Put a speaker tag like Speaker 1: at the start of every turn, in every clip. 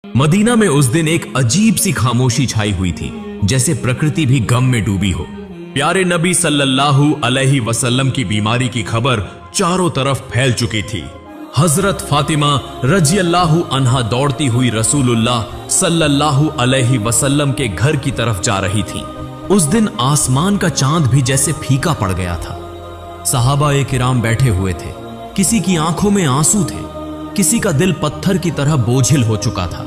Speaker 1: Medina में उस दिन एक अजीब सी खामोशी छाई हुई थी, जैसे प्रकृति भी गम में डूबी हो। प्यारे नबी सल्लल्लाहु अलैहि वसल्लम की बीमारी की खबर चारों तरफ फैल चुकी थी। हजरत फातिमा रजियल्लाहु अन्हा दौड़ती हुई रसूलुल्लाह सल्लल्लाहु अलैहि वसल्लम के घर की तरफ जा रही थी। उस दिन आसमान का चांद भी जैसे फीका पड़ गया था। सहाबा-ए किराम बैठे हुए थे, किसी की आंखों में आंसू थे, किसी का दिल पत्थर की तरह बोझिल हो चुका था।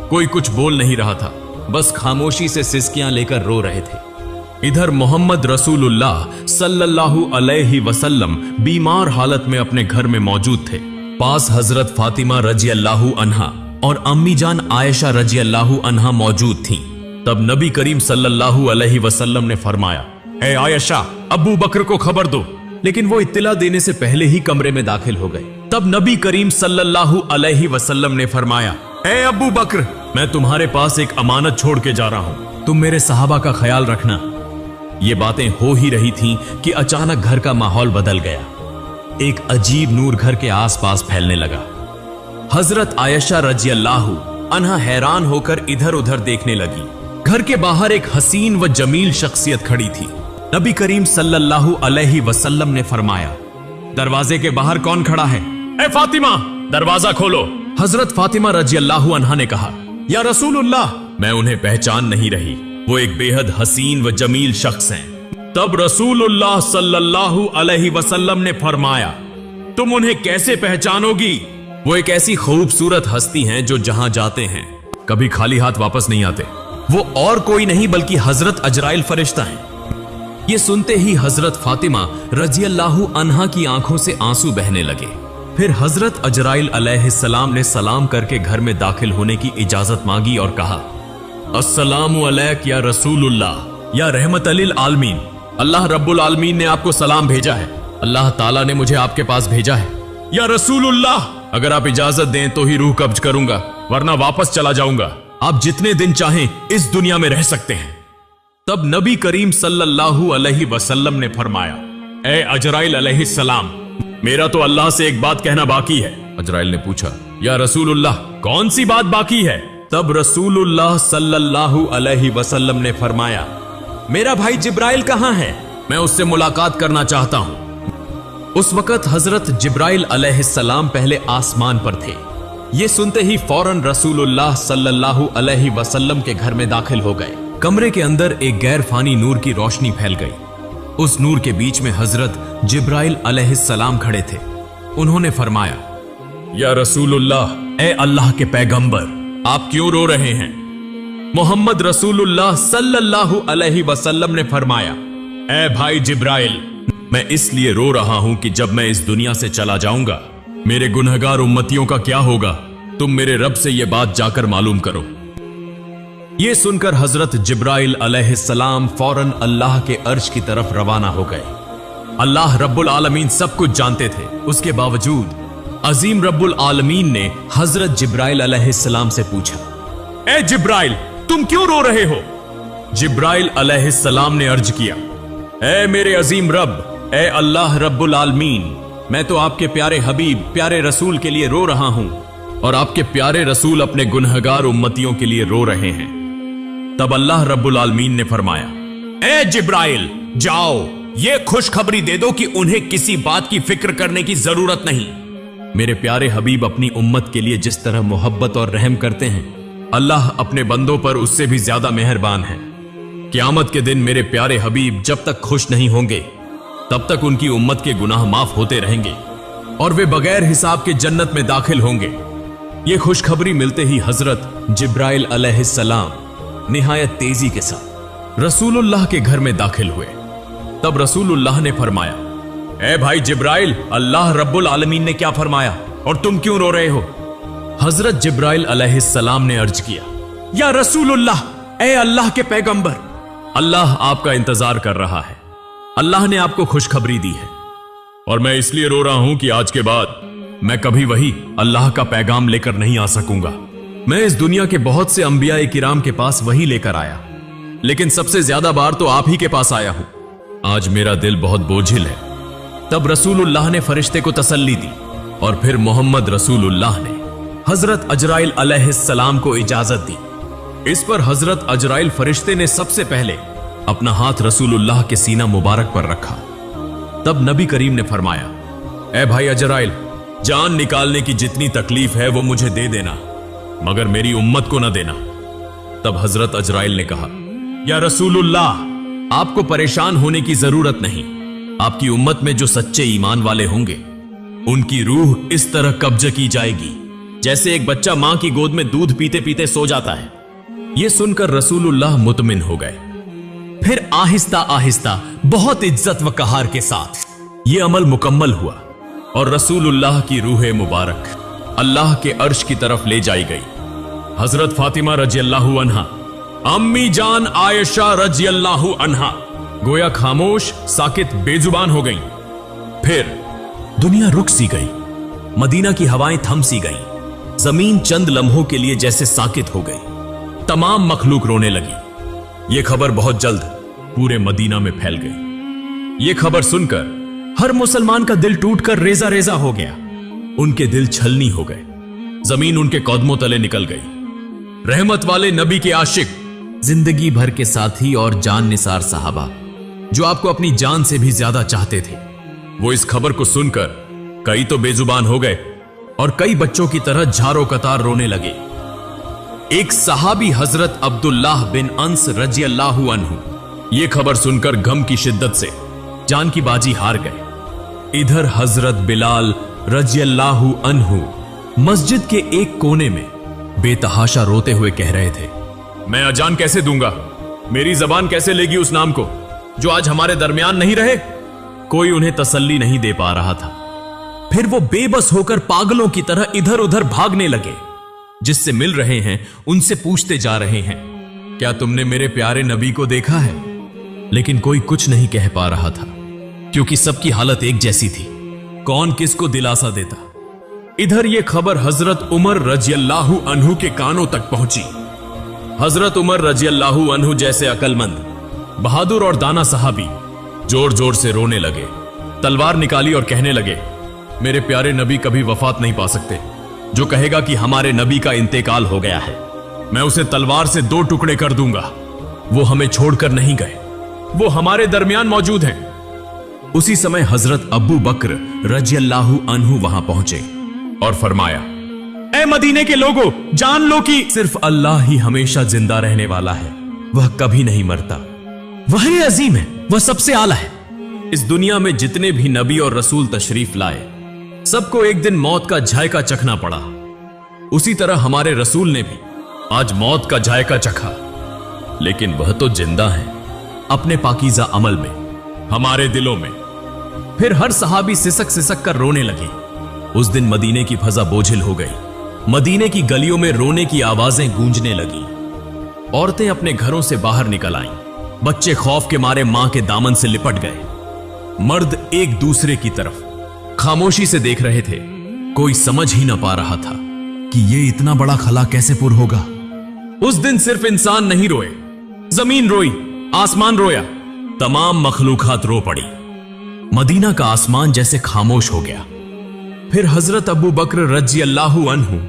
Speaker 1: कोई कुछ बोल नहीं रहा था, बस खामोशी से सिसकियां लेकर रो रहे थे। इधर मोहम्मद रसूलुल्लाह सल्लल्लाहु अलैहि वसल्लम बीमार हालत में अपने घर में मौजूद थे। पास हजरत फातिमा रजियल्लाहु अन्हा और अम्मी जान आयशा रजियल्लाहु अन्हा मौजूद थीं। तब नबी करीम सल्लल्लाहु अलैहि वसल्लम ने फरमाया, ए आयशा, अबू बकर को खबर दो। लेकिन वो इत्तला देने से पहले ही कमरे में दाखिल हो गए। तब नबी करीम सल्लल्लाहु अलैहि वसल्लम ने फरमाया, ए अबू बकर, मैं तुम्हारे पास एक अमानत छोड़ के जा रहा हूं, तुम मेरे सहाबा का ख्याल रखना। ये बातें हो ही रही थीं कि अचानक घर का माहौल बदल गया। एक अजीब नूर घर के आसपास फैलने लगा। हजरत आयशा रजियल्लाहु अन्हा हैरान होकर इधर उधर देखने लगी। घर के बाहर एक हसीन व जमील शख्सियत खड़ी थी। नबी करीम सल्लल्लाहु अलैहि वसल्लम ने फरमाया, दरवाजे के बाहर कौन खड़ा है? ए फातिमा, दरवाजा खोलो। हजरत फातिमा रजियल्लाहु अन्हा ने कहा, या रसूलुल्लाह, मैं उन्हें पहचान नहीं रही, वो एक बेहद हसीन व जमील शख्स हैं। तब रसूलुल्लाह सल्लल्लाहु अलैहि वसल्लम ने फरमाया, तुम उन्हें कैसे पहचानोगी? वो एक ऐसी खूबसूरत हस्ती हैं जो जहां जाते हैं कभी खाली हाथ वापस नहीं आते। वो और कोई नहीं बल्कि हजरत अजराइल फरिश्ता हैं। ये सुनते ही हजरत फातिमा रजियल्लाहु अन्हा की आंखों से आंसू बहने लगे। फिर हजरत अजराइल अलैहिस्सलाम ने सलाम करके घर में दाखिल होने की इजाजत मांगी और कहा, अस्सलामु अलैक या रसूलुल्लाह, या रहमत लिल आलमीन, अल्लाह रब्बुल आलमीन ने आपको सलाम भेजा है। अल्लाह ताला ने मुझे आपके पास भेजा है। या रसूलुल्लाह, अगर आप इजाजत दें तो ही रूह कब्ज करूंगा, वरना वापस चला जाऊंगा। आप जितने दिन चाहें इस दुनिया में रह सकते हैं। तब नबी करीम सल्लल्लाहु अलैहि वसल्लम ने फरमाया, ए अजराइल अलैहिस्सलाम, मेरा तो अल्लाह से एक बात कहना बाकी है। अजराइल ने पूछा, या रसूलुल्लाह, कौन सी बात बाकी है? तब रसूलुल्लाह सल्लल्लाहु अलैहि वसल्लम ने फरमाया, मेरा भाई जिब्राइल कहां है? मैं उससे मुलाकात करना चाहता हूं। उस वक्त हजरत जिब्राइल अलैहिस्सलाम पहले आसमान पर थे। ये सुनते ही फौरन रसूलुल्लाह सल्लल्लाहु अलैहि वसल्लम के घर में दाखिल हो गए। कमरे के अंदर एक गैर फानी नूर की रोशनी फैल गई। उस नूर के बीच में हजरत जिब्राइल अलैहिस्सलाम खड़े थे। उन्होंने फरमाया, या रसूलुल्लाह, ए अल्लाह के पैगंबर, आप क्यों रो रहे हैं? मोहम्मद रसूलुल्लाह सल्लल्लाहु अलैहि वसल्लम ने फरमाया, ए भाई जिब्राइल, मैं इसलिए रो रहा हूं कि जब मैं इस दुनिया से चला जाऊंगा, मेरे गुनहगार उम्मतियों का क्या होगा? तुम मेरे रब से यह बात जाकर मालूम करो। यह सुनकर हजरत जिब्राइल अलैहिस्सलाम फौरन अल्लाह के अर्श की तरफ रवाना हो गए। अल्लाह रब्बुल आलमीन सब कुछ जानते थे, उसके बावजूद अजीम रब्बुल आलमीन ने हजरत जिब्राइल अलैहिस्सलाम से पूछा, ए जिब्राइल, तुम क्यों रो रहे हो? जिब्राइल अलैहिस्सलाम ने अर्ज किया, ए मेरे अजीम रब, ए अल्लाह रब्बुल आलमीन, मैं तो आपके प्यारे हबीब, प्यारे रसूल के लिए रो रहा हूं और आपके प्यारे रसूल अपने गुनहगार उम्मतियों के लिए रो रहे हैं। तब अल्लाह रब्बुल आलमीन ने फरमाया, ए जिब्राइल, जाओ, ये खुशखबरी दे दो कि उन्हें किसी बात की फिक्र करने की जरूरत नहीं। मेरे प्यारे हबीब अपनी उम्मत के लिए जिस तरह मोहब्बत और रहम करते हैं, अल्लाह अपने बंदों पर उससे भी ज्यादा मेहरबान है। क़यामत के दिन मेरे प्यारे हबीब जब तक खुश नहीं होंगे, तब तक उनकी उम्मत के गुनाह माफ होते रहेंगे और वे बगैर हिसाब के जन्नत में दाखिल होंगे। ये खुशखबरी मिलते ही हजरत जिब्राइल अलैहिस्सलाम निहायत तेजी के साथ रसूलुल्लाह के घर में दाखिल हुए। तब रसूलुल्लाह ने फरमाया, ए भाई जिब्राइल, अल्लाह रब्बुल आलमीन ने क्या फरमाया और तुम क्यों रो रहे हो? हजरत जिब्राइल अलैहिस्सलाम ने अर्ज किया, या रसूलुल्लाह, ए अल्लाह के पैगंबर, अल्लाह आपका इंतजार कर रहा है। अल्लाह ने आपको खुशखबरी दी है और मैं इसलिए रो रहा हूं कि आज के बाद मैं कभी वही अल्लाह का पैगाम लेकर नहीं आ सकूंगा। मैं इस दुनिया के बहुत से अंबिया किराम के पास वही लेकर आया, लेकिन सबसे ज्यादा बार तो आप ही के पास आया हूं। आज मेरा दिल बहुत बोझिल है। तब रसूलुल्लाह ने फरिश्ते को तसल्ली दी और फिर मोहम्मद रसूलुल्लाह ने हजरत अजराइल अलैहिस्सलाम को इजाजत दी। इस पर हजरत अजराइल फरिश्ते ने सबसे पहले अपना हाथ रसूलुल्लाह के सीना मुबारक पर रखा। तब नबी करीम ने फरमाया, ए भाई अजराइल, जान निकालने की जितनी तकलीफ है वो मुझे दे देना, मगर मेरी उम्मत को ना देना। तब हजरत अजराइल ने कहा, या रसूलुल्लाह, आपको परेशान होने की जरूरत नहीं। आपकी उम्मत में जो सच्चे ईमान वाले होंगे उनकी रूह इस तरह कब्ज की जाएगी जैसे एक बच्चा मां की गोद में दूध पीते पीते सो जाता है। यह सुनकर रसूलुल्लाह मुतमिन हो गए। फिर आहिस्ता आहिस्ता बहुत इज्जत व कहार के साथ यह अमल मुकम्मल हुआ और रसूलुल्लाह की रूह मुबारक अल्लाह के अर्श की तरफ ले जाई गई। हजरत फातिमा रज़ियल्लाहु अन्हा, अम्मी जान आयशा रज़ियल्लाहु अन्हा गोया खामोश, साकित, बेजुबान हो गई। फिर दुनिया रुक सी गई, मदीना की हवाएं थम सी गई, जमीन चंद लम्हों के लिए जैसे साकित हो गई। तमाम मखलूक रोने लगी। यह खबर बहुत जल्द पूरे मदीना में फैल गई। यह खबर सुनकर हर मुसलमान का दिल टूटकर रेजा रेजा हो गया। उनके दिल छलनी हो गए, जमीन उनके कदमों तले निकल गई। रहमत वाले नबी के आशिक, जिंदगी भर के साथी और जान निसार साहबा जो आपको अपनी जान से भी ज्यादा चाहते थे, वो इस खबर को सुनकर कई तो बेजुबान हो गए और कई बच्चों की तरह झारो कतार रोने लगे। एक सहाबी हजरत अब्दुल्लाह बिन अंस रज़ियल्लाहु अन्हु ये खबर सुनकर गम की शिद्दत से जान की बाजी हार गए। इधर हजरत बिलाल रज़ियल्लाहु अन्हु मस्जिद के एक कोने में बेतहाशा रोते हुए कह रहे थे, मैं अजान कैसे दूंगा? मेरी जबान कैसे लेगी उस नाम को जो आज हमारे दरमियान नहीं रहे? कोई उन्हें तसल्ली नहीं दे पा रहा था। फिर वो बेबस होकर पागलों की तरह इधर उधर भागने लगे। जिससे मिल रहे हैं उनसे पूछते जा रहे हैं, क्या तुमने मेरे प्यारे नबी को देखा है? लेकिन कोई कुछ नहीं कह पा रहा था क्योंकि सबकी हालत एक जैसी थी। कौन किसको दिलासा देता? इधर यह खबर हजरत उमर रज़ियल्लाहु अन्हु के कानों तक पहुंची। हजरत उमर रज़ियल्लाहु अन्हु जैसे अकलमंद, बहादुर और दाना सहाबी जोर जोर से रोने लगे, तलवार निकाली और कहने लगे, मेरे प्यारे नबी कभी वफात नहीं पा सकते। जो कहेगा कि हमारे नबी का इंतेकाल हो गया है, मैं उसे तलवार से 2 टुकड़े कर दूंगा। वो हमें छोड़कर नहीं गए, वो हमारे दरमियान मौजूद हैं। उसी समय हजरत अबू बकर रज़ियल्लाहु अन्हु वहां पहुंचे और फरमाया, ए मदीने के लोगों, जान लो कि सिर्फ अल्लाह ही हमेशा जिंदा रहने वाला है। वह कभी नहीं मरता। वही अजीम है, वह सबसे आला है। इस दुनिया में जितने भी नबी और रसूल तशरीफ लाए, सबको एक दिन मौत का जायका चखना पड़ा। उसी तरह हमारे रसूल ने भी आज मौत का जायका चखा, लेकिन वह तो जिंदा है अपने पाकीज़ा अमल में, हमारे दिलों में। फिर हर सहाबी सिसक सिसक कर रोने लगे। उस दिन मदीने की फजा बोझिल हो गई। मदीने की गलियों में रोने की आवाजें गूंजने लगी। औरतें अपने घरों से बाहर निकल आईं। बच्चे खौफ के मारे मां के दामन से लिपट गए। मर्द एक दूसरे की तरफ खामोशी से देख रहे थे। कोई समझ ही ना पा रहा था कि यह इतना बड़ा खला कैसे पुर होगा। उस दिन सिर्फ इंसान नहीं रोए, जमीन रोई, आसमान रोया, तमाम मखलूकात रो पड़ी। मदीना का आसमान जैसे खामोश हो गया। फिर हजरत अबू बकर रज़ियल्लाहु अन्हु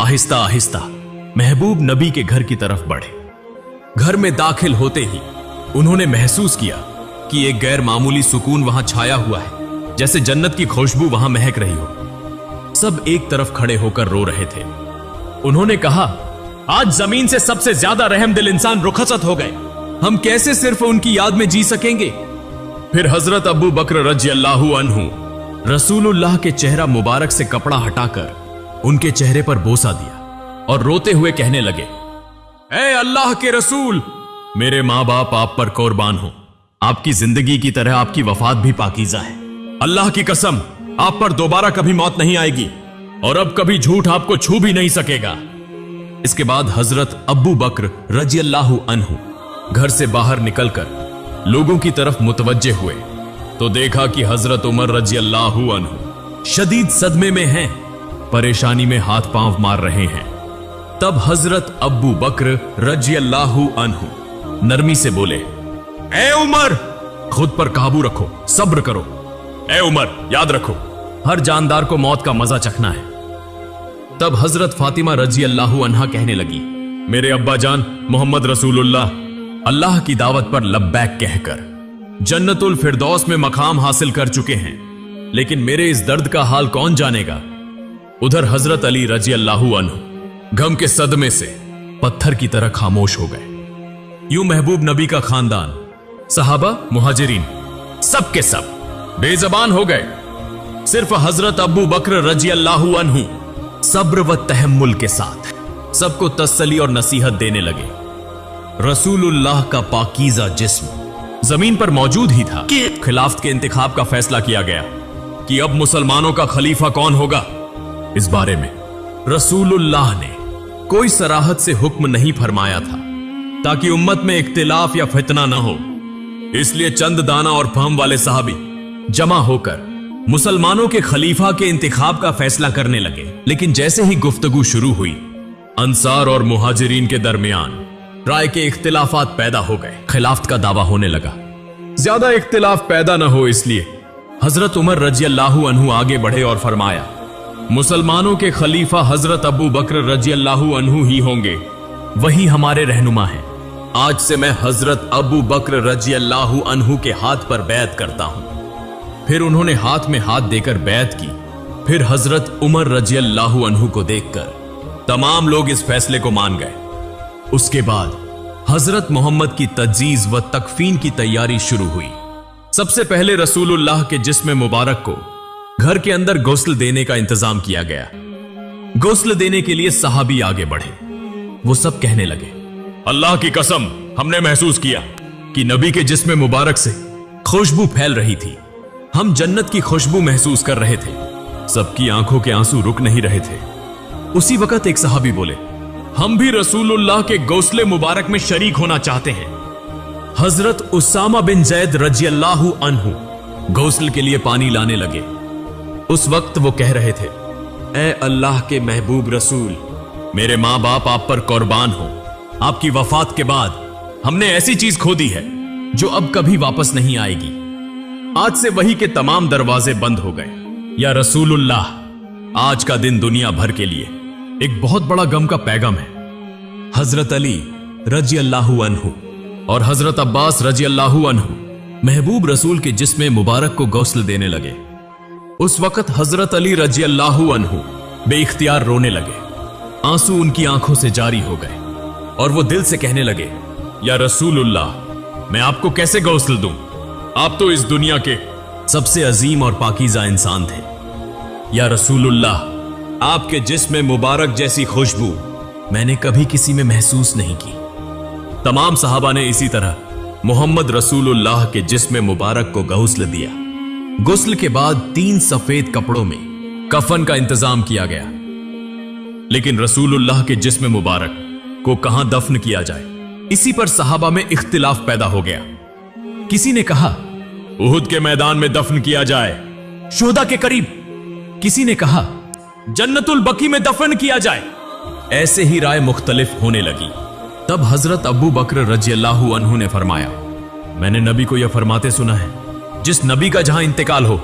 Speaker 1: आहिस्ता आहिस्ता महबूब नबी के घर की तरफ बढ़े। घर में दाखिल होते ही उन्होंने महसूस किया कि एक गैर मामूली सुकून वहां छाया हुआ है, जैसे जन्नत की खुशबू वहां महक रही हो। सब एक तरफ खड़े होकर रो रहे थे। उन्होंने कहा, आज जमीन से सबसे ज्यादा रहमदिल इंसान रुखसत हो गए। हम कैसे सिर्फ उनकी याद में जी सकेंगे? फिर हजरत अबू बकर रज़ियल्लाहु अन्हु रसूलुल्लाह के चेहरा मुबारक से कपड़ा हटाकर उनके चेहरे पर बोसा दिया और रोते हुए कहने लगे, ऐ अल्लाह के रसूल, मेरे मां बाप आप पर कुर्बान हो। आपकी जिंदगी की तरह आपकी वफात भी पाकीज़ा है। अल्लाह की कसम, आप पर दोबारा कभी मौत नहीं आएगी और अब कभी झूठ आपको छू भी नहीं सकेगा। इसके बाद हजरत अबू बकर रज़ियल्लाहु अन्हु घर से बाहर निकलकर लोगों की तरफ मुतवज्जे हुए तो देखा कि हजरत उमर रज़ियल्लाहु अन्हु शदीद सदमे में हैं, परेशानी में हाथ पांव मार रहे हैं। तब हजरत अबू बकर रज़ियल्लाहु अन्हु नरमी से बोले, ए उमर, खुद पर काबू रखो, सब्र करो। ए उमर, याद रखो, हर जानदार को मौत का मजा चखना है। तब हजरत फातिमा रजी अल्लाह अन्हा कहने लगी, मेरे अब्बा जान मोहम्मद रसूलुल्लाह अल्लाह की दावत पर लब्बैक कहकर जन्नतुल फिरदौस में मकाम हासिल कर चुके हैं, लेकिन मेरे इस दर्द का हाल कौन जानेगा। उधर हजरत अली रजी अल्लाह अन्हु गम के सदमे से पत्थर की तरह खामोश हो गए। यूं महबूब नबी का खानदान, सहाबा, मुहाजिरीन सब के सब बेजबान हो गए। सिर्फ हजरत अबू बकर रजी अल्लाह अन्हु सब्र व तहम्मुल के साथ सबको तसल्ली और नसीहत देने लगे। रसूलुल्लाह का पाकीज़ा जिस्म जमीन पर मौजूद ही था कि खिलाफत के इंतखाब का फैसला किया गया कि अब मुसलमानों का खलीफा कौन होगा। इस बारे में रसूलुल्लाह ने कोई सराहत से हुक्म नहीं फरमाया था ताकि उम्मत में इख्तिलाफ या फितना न हो। इसलिए चंद दाना और फहम वाले सहाबी जमा होकर मुसलमानों के खलीफा के इंतखाब का फैसला करने लगे। लेकिन जैसे ही गुफ्तगू शुरू हुई, अंसार और मुहाजिरीन के दरमियान राय के इख्तिलाफात पैदा हो गए। खिलाफत का दावा होने लगा। ज्यादा इख्तिलाफ पैदा न हो इसलिए हजरत उमर रजी अल्लाह अन्हु आगे बढ़े और फरमाया, मुसलमानों के खलीफा हजरत अबू बकर रजी अल्लाह अन्हु ही होंगे, वही हमारे रहनुमा हैं। आज से मैं हजरत अबू बकर रजी अल्लाह अन्हु के हाथ पर बैत करता हूं। फिर उन्होंने हाथ में हाथ देकर बैत की। फिर हजरत उमर रजी अल्लाह अन्हु को देखकर तमाम लोग इस फैसले को मान गए। उसके बाद हजरत मोहम्मद की तज्जीज व तकफीन की तैयारी शुरू हुई। सबसे पहले रसूलुल्लाह के जिस्म मुबारक को घर के अंदर गुस्ल देने का इंतजाम किया गया। गुस्ल देने के लिए सहाबी आगे बढ़े। वो सब कहने लगे, अल्लाह की कसम, हमने महसूस किया कि नबी के जिस्म मुबारक से खुशबू फैल रही थी। हम जन्नत की खुशबू महसूस कर रहे थे। सबकी आंखों के आंसू रुक नहीं रहे थे। उसी वक्त एक सहाबी बोले, हम भी रसूलुल्लाह के गौसले मुबारक में शरीक होना चाहते हैं। हजरत उसामा बिन जैद रजी अल्लाह अन्हु गौसल के लिए पानी लाने लगे। उस वक्त वो कह रहे थे, ए अल्लाह के महबूब रसूल, मेरे मां बाप आप पर कुर्बान हो। आपकी वफात के बाद हमने ऐसी चीज खो दी है जो अब कभी वापस नहीं आएगी। आज से वही के तमाम दरवाजे बंद हो गए। या रसूलुल्लाह, आज का दिन दुनिया भर के लिए एक बहुत बड़ा गम का पैगाम है। हजरत अली रजी अल्लाह अन्हु और हजरत अब्बास रजी अल्लाह अन्हु महबूब रसूल के जिस्म मुबारक को गौसल देने लगे। उस वक्त हजरत अली रजी अल्लाह अन्हु बेइख्तियार रोने लगे। आंसू उनकी आंखों से जारी हो गए और वो दिल से कहने लगे, या रसूलुल्लाह, मैं आपको कैसे गौसल दूं? आप तो इस दुनिया के सबसे अजीम और पाकीज़ा इंसान थे। या रसूलुल्लाह, आपके जिस्म मुबारक जैसी खुशबू मैंने कभी किसी में महसूस नहीं की। तमाम सहाबा ने इसी तरह मोहम्मद रसूलुल्लाह के जिस्म मुबारक को गौसल दिया। गुस्ल के बाद 3 सफेद कपड़ों में कफन का इंतजाम किया गया। लेकिन रसूलुल्लाह के जिस्म मुबारक को कहां दफन किया जाए, इसी पर सहाबा में इख्तिलाफ पैदा हो गया। किसी ने कहा उहुद के मैदान में दफन किया जाए, शोहदा के करीब। किसी ने कहा जन्नतुल बकी में दफन किया जाए। ऐसे ही राय मुख्तलिफ होने लगी। तब हजरत अबू बकर रजी अल्लाह अन्हु ने फरमाया, मैंने नबी को यह फरमाते सुना है, जिस नबी का जहां इंतकाल हो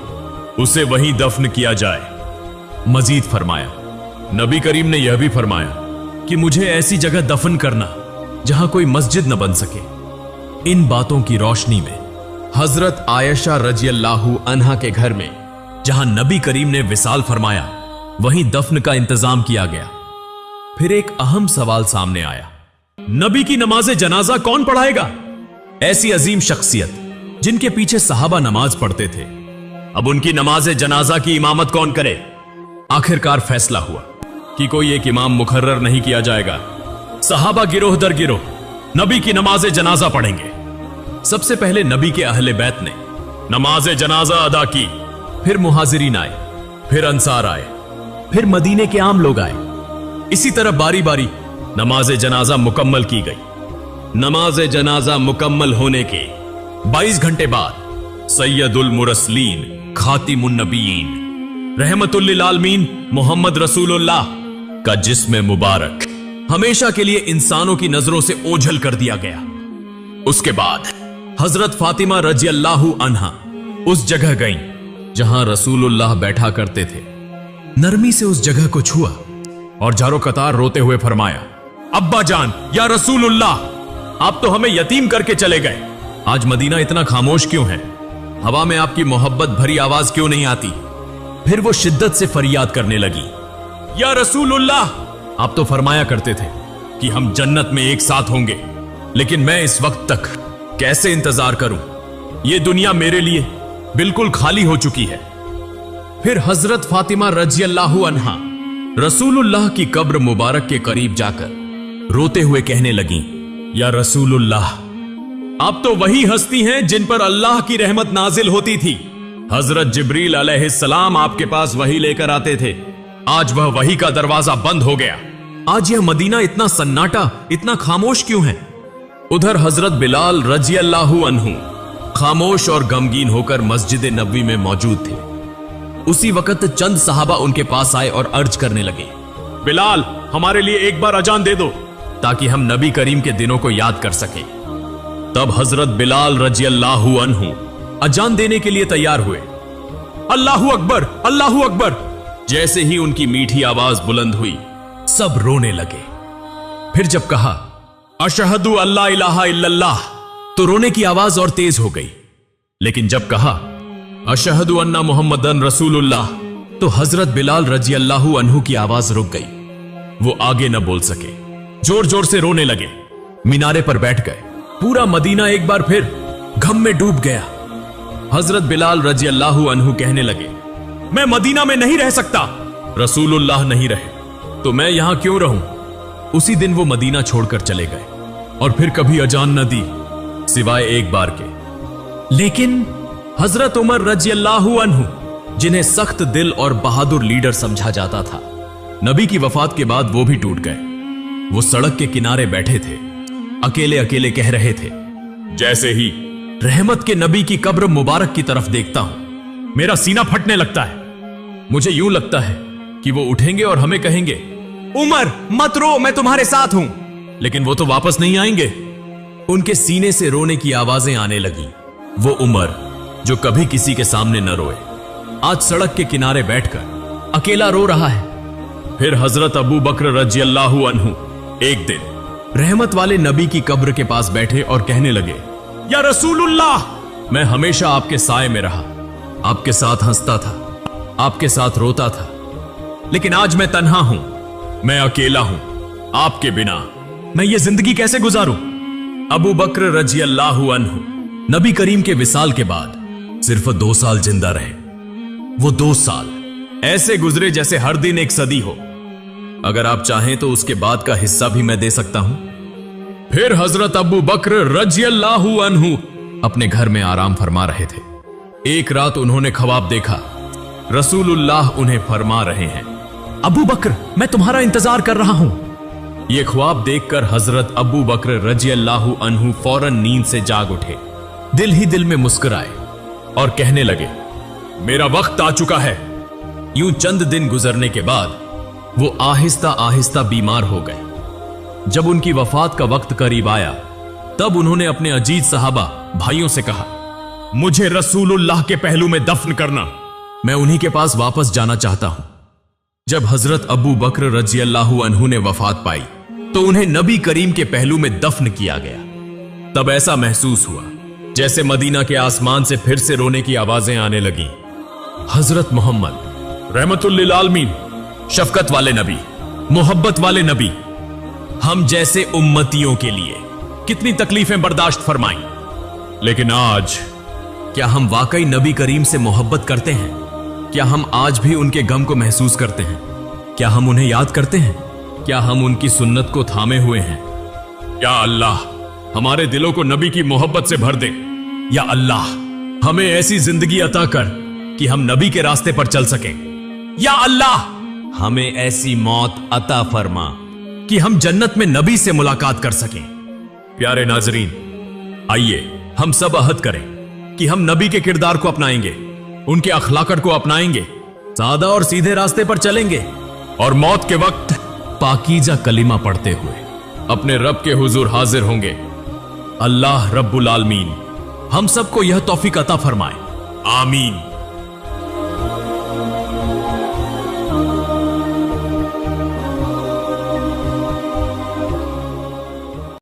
Speaker 1: उसे वहीं दफन किया जाए। मजीद फरमाया, नबी करीम ने यह भी फरमाया कि मुझे ऐसी जगह दफन करना जहां कोई मस्जिद न बन सके। इन बातों की रोशनी में हजरत आयशा रजी अल्लाह अन्हा के घर में जहां नबी करीम ने विसाल फरमाया, वहीं दफन का इंतजाम किया गया। फिर एक अहम सवाल सामने आया, नबी की नमाज जनाजा कौन पढ़ाएगा? ऐसी अजीम शख्सियत जिनके पीछे सहाबा नमाज पढ़ते थे, अब उनकी नमाज जनाजा की इमामत कौन करे? आखिरकार फैसला हुआ कि कोई एक इमाम मुकर्रर नहीं किया जाएगा। सहाबा गिरोह दर गिरोह नबी की नमाज जनाजा पढ़ेंगे। सबसे पहले नबी के अहले बैत ने नमाज जनाजा अदा की। फिर मुहाजिरीन आए, फिर अंसार आए, फिर मदीने के आम लोग आए। इसी तरह बारी बारी नमाज जनाजा मुकम्मल की गई। नमाज जनाजा मुकम्मल होने के 22 घंटे बाद सैयदुल मुरसलीन खातिमुन नबीयीन रहमतुल लिल आलमीन मोहम्मद रसूलुल्लाह का जिस्म मुबारक हमेशा के लिए इंसानों की नजरों से ओझल कर दिया गया। उसके बाद हजरत फातिमा रजी अल्लाह अन्हा उस जगह गईं जहां रसूलुल्लाह बैठा करते थे। नरमी से उस जगह को छुआ और जारो कतार रोते हुए फरमाया, अब्बा जान, या रसूलुल्लाह, आप तो हमें यतीम करके चले गए। आज मदीना इतना खामोश क्यों है? हवा में आपकी मोहब्बत भरी आवाज क्यों नहीं आती? फिर वो शिद्दत से फरियाद करने लगी, या रसूलुल्लाह, आप तो फरमाया करते थे कि हम जन्नत में एक साथ होंगे, लेकिन मैं इस वक्त तक कैसे इंतजार करूं? ये दुनिया मेरे लिए बिल्कुल खाली हो चुकी है। फिर हजरत फातिमा रज़ियल्लाहु अन्हा रसूलुल्लाह की कब्र मुबारक के करीब जाकर रोते हुए कहने लगी, या रसूलुल्लाह, आप तो वही हस्ती हैं जिन पर अल्लाह की रहमत नाजिल होती थी। हजरत जिब्रील अलैहिस्सलाम आपके पास वही लेकर आते थे। आज वह वही का दरवाजा बंद हो गया। आज यह मदीना इतना सन्नाटा, इतना खामोश क्यों है? उधर हजरत बिलाल रज़ियल्लाहु अन्हु खामोश और गमगीन होकर मस्जिद नबवी में मौजूद थे। उसी वक्त चंद सहाबा उनके पास आए और अर्ज करने लगे, बिलाल, हमारे लिए एक बार अजान दे दो ताकि हम नबी करीम के दिनों को याद कर सकें। तब हजरत बिलाल रज़ियल्लाहु अन्हु अजान देने के लिए तैयार हुए। अल्लाहु अकबर, अल्लाहु अकबर। जैसे ही उनकी मीठी आवाज बुलंद हुई, सब रोने लगे। फिर जब कहा, अशहदु अल्ला इलाहा इल्लल्लाह, तो रोने की आवाज और तेज हो गई। लेकिन जब कहा, अशहदु अन्ना मुहम्मदन रसूलुल्लाह, तो हजरत बिलाल रज़ियल्लाहु अन्हु की आवाज रुक गई। वो आगे न बोल सके, जोर जोर से रोने लगे। मीनारे पर बैठ गए। पूरा मदीना एक बार फिर गम में डूब गया। हजरत बिलाल रज़ियल्लाहु अन्हु कहने लगे, मैं मदीना में नहीं रह सकता। रसूलुल्लाह नहीं रहे तो मैं यहां क्यों रहूं? उसी दिन वो मदीना छोड़कर चले गए और फिर कभी अजान न दी सिवाय एक बार के। लेकिन हजरत उमर रज़ियल्लाहु अन्हु, जिन्हें सख्त दिल और बहादुर लीडर समझा जाता था, नबी की वफात के बाद वो भी टूट गए। वो सड़क के किनारे बैठे थे, अकेले अकेले कह रहे थे, जैसे ही रहमत के नबी की कब्र मुबारक की तरफ देखता हूं, मेरा सीना फटने लगता है। मुझे यूं लगता है कि वो उठेंगे और हमें कहेंगे, उमर मत रो, मैं तुम्हारे साथ हूं। लेकिन वो तो वापस नहीं आएंगे। उनके सीने से रोने की आवाजें आने लगी। वो उमर जो कभी किसी के सामने न रोए, आज सड़क के किनारे बैठकर अकेला रो रहा है। फिर हजरत अबू बकर रज़ियल्लाहु अन्हु एक दिन रहमत वाले नबी की कब्र के पास बैठे और कहने लगे, या रसूलुल्लाह, मैं हमेशा आपके साए में रहा, आपके साथ हंसता था, आपके साथ रोता था, लेकिन आज मैं तन्हा हूं, मैं अकेला हूं। आपके बिना मैं ये जिंदगी कैसे गुजारूं? अबू बकर रज़ियल्लाहु अन्हु नबी करीम के विसाल के बाद सिर्फ 2 साल जिंदा रहे। वो 2 साल ऐसे गुजरे जैसे हर दिन एक सदी हो। अगर आप चाहें तो उसके बाद का हिस्सा भी मैं दे सकता हूं। फिर हजरत अबू बकर रज़ियल्लाहु अन्हु अपने घर में आराम फरमा रहे थे। एक रात उन्होंने ख्वाब देखा, रसूलुल्लाह उन्हें फरमा रहे हैं, अबू बकर, मैं तुम्हारा इंतजार कर रहा हूं। यह ख्वाब देखकर हजरत अबू बकर रज़ियल्लाहु अन्हु फौरन नींद से जाग उठे, दिल ही दिल में मुस्कुराए और कहने लगे, मेरा वक्त आ चुका है। यूं चंद दिन गुजरने के बाद वो आहिस्ता आहिस्ता बीमार हो गए। जब उनकी वफात का वक्त करीब आया, तब उन्होंने अपने अजीज सहाबा भाइयों से कहा, मुझे रसूलुल्लाह के पहलू में दफन करना, मैं उन्हीं के पास वापस जाना चाहता हूं। जब हजरत अबू बकर रज़ियल्लाहु अन्हु ने वफात पाई तो उन्हें नबी करीम के पहलू में दफन किया गया। तब ऐसा महसूस हुआ जैसे मदीना के आसमान से फिर से रोने की आवाजें आने लगी। हजरत मोहम्मद रहमतुल लिल आलमीन, शफकत वाले नबी, मोहब्बत वाले नबी, हम जैसे उम्मतियों के लिए कितनी तकलीफें बर्दाश्त फरमाई, लेकिन आज क्या हम वाकई नबी करीम से मोहब्बत करते हैं? क्या हम आज भी उनके गम को महसूस करते हैं? क्या हम उन्हें याद करते हैं? क्या हम उनकी सुन्नत को थामे हुए हैं? या अल्लाह, हमारे दिलों को नबी की मोहब्बत से भर दे। या अल्लाह, हमें ऐसी जिंदगी अता कर कि हम नबी के रास्ते पर चल सकें। या अल्लाह, हमें ऐसी मौत अता फरमा कि हम जन्नत में नबी से मुलाकात कर सकें। प्यारे नाजरीन, आइए हम सब अहद करें कि हम नबी के किरदार को अपनाएंगे, उनके अखलाकत को अपनाएंगे, सादा और सीधे रास्ते पर चलेंगे और मौत के वक्त पाकीजा कलिमा पढ़ते हुए अपने रब के हुजूर हाजिर होंगे। अल्लाह रब्बुल आलमीन हम सबको यह तौफीक अता फरमाए। आमीन।